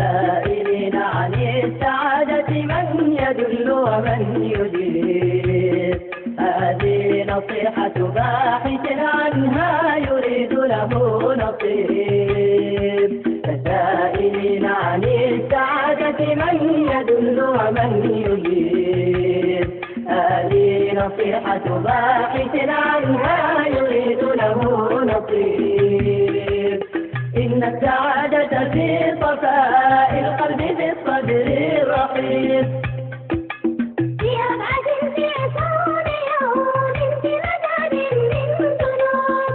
سائلين عن السعادة من يدل ومن يجيب. هذه نصيحة باحث عنها يريد له نصيب. سائلين عن السعادة من يدل ومن يجيب. هذه نصيحة باحث عنها يريد له نصيب. إن السعادة في صفاء القلب في الصدر الرحيم. في أبعد في صون يوم في مدد من ذنوب.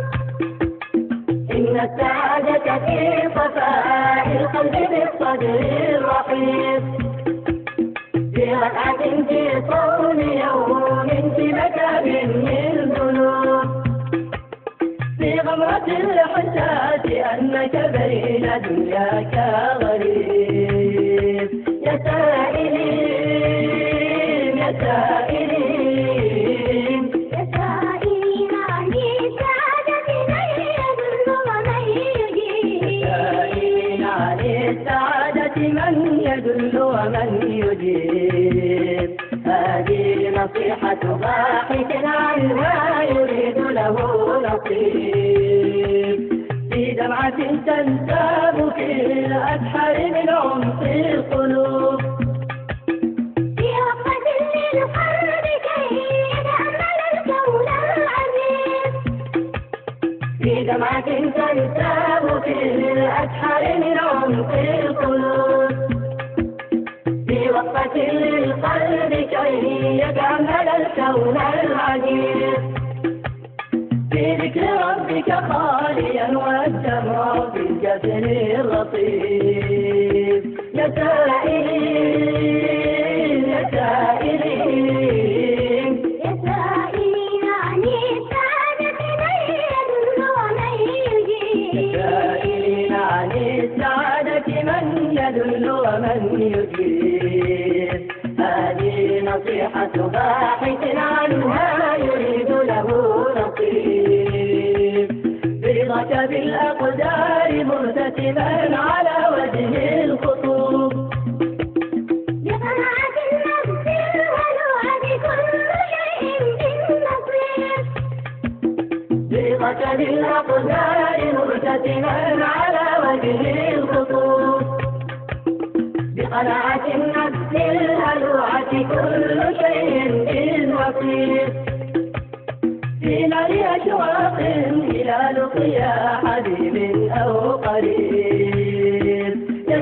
إن السعادة في صفاء القلب في الصدر الرحيم. في ركعة في صون يوم في مكان من ذنوب. في غمرة الإحساس أنك بين دنياك غريب. يا سائلين يا سائلين يا سائلين عن السعادة من يدل ومن يجيب. سائلين عن السعادة من يدل ومن يجيب. هذه نصيحة باحث عنها يريد له نصيب. في دمعة تنساب في الأسحار من عمق القلوب. في وقفة للقلب كي يتأمل الكون العزيز. في دمعة تنساب في الأسحار من عمق القلوب. في وقفة للقلب كي يتأمل الكون العزيز. في ذكر ربك خاليا والدمع في الجسر الرطيب. يا سائلين يا سائلين يا سائلين عن السعادة من يدل ومن يجيب. سائلين عن السعادة من يدل ومن يجيب. هذه نصيحة باحث عنها يريد له نصيب. برضاك بالأقدار مرتسما على وجه الخطوب. بقناعة النفس الهلوعة كل شيء بالنصيب. برضاك بالأقدار مرتسما على وجه الخطوب. بقناعة النفس الهلوعة كل شيء بالنصيب. في نار أشواق إلى لقيا حبيب أو قريب. يا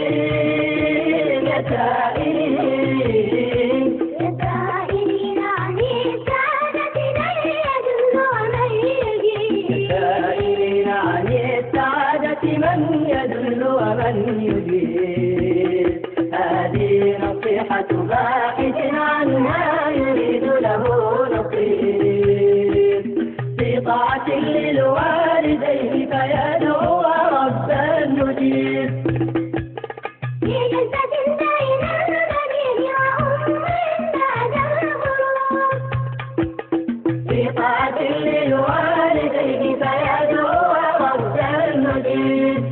سائلين يا سائلين يا سائلين عن السعادة من يدل ومن يجيب. سائلين عن السعادة من يدل ومن يجيب. هذه نصيحة باحث عنها يريد له نصيب. في طاعة للوالدين فيدعو ربا يجيب. في جلسة بين البنين وأم بعد الغروب. في طاعة للوالدين فيدعو ربا يجيب.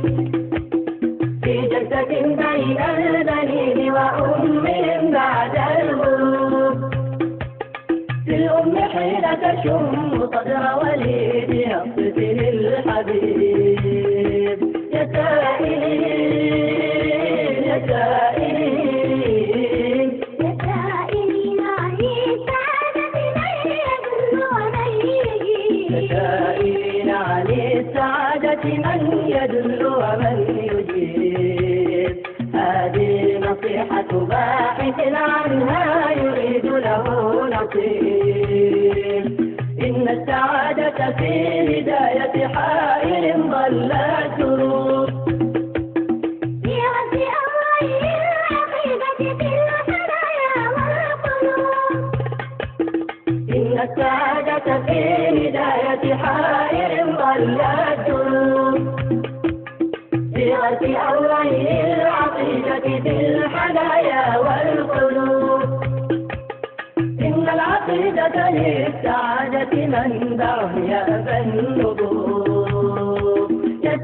في جلسة بين البنين وأم بعد الغروب. في الأم حين تشم صدر وليدها الطفل الحبيب. يا سائلين يا سائلين يا سائلين عن السعادة من يدل ومن يجيب. سائلين عن السعادة من يدل ومن يجيب. هذه نصيحة باحث عنها يريد له نصيب. إن السعادة في هداية حائر ضل الدروب. في غزل أمره العقيدة في الحنايا والقلوب. إن السعادة في هداية حائر ضل الدروب. في غزل أمره العقيدة في الحنايا والقلوب. إن العقيدة للسعادة منبع يأبى النضوب. يا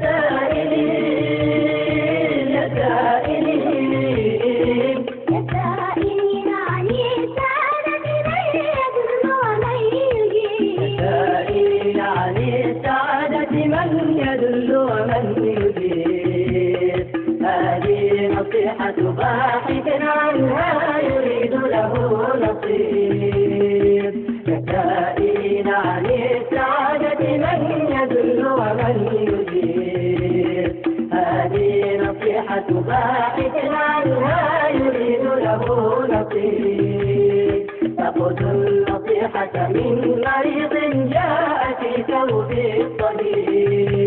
سائلين يا من يدل ومن يجيب. هذه نصيحة باحث عنها يريد له نصيب. للسائلين عن السعادة من يدل ومن يجيب. هذه نصيحة باحث عنها يريد له نصيب. تأخذ النصيحة من مريض جاء في ثوب الطبيب.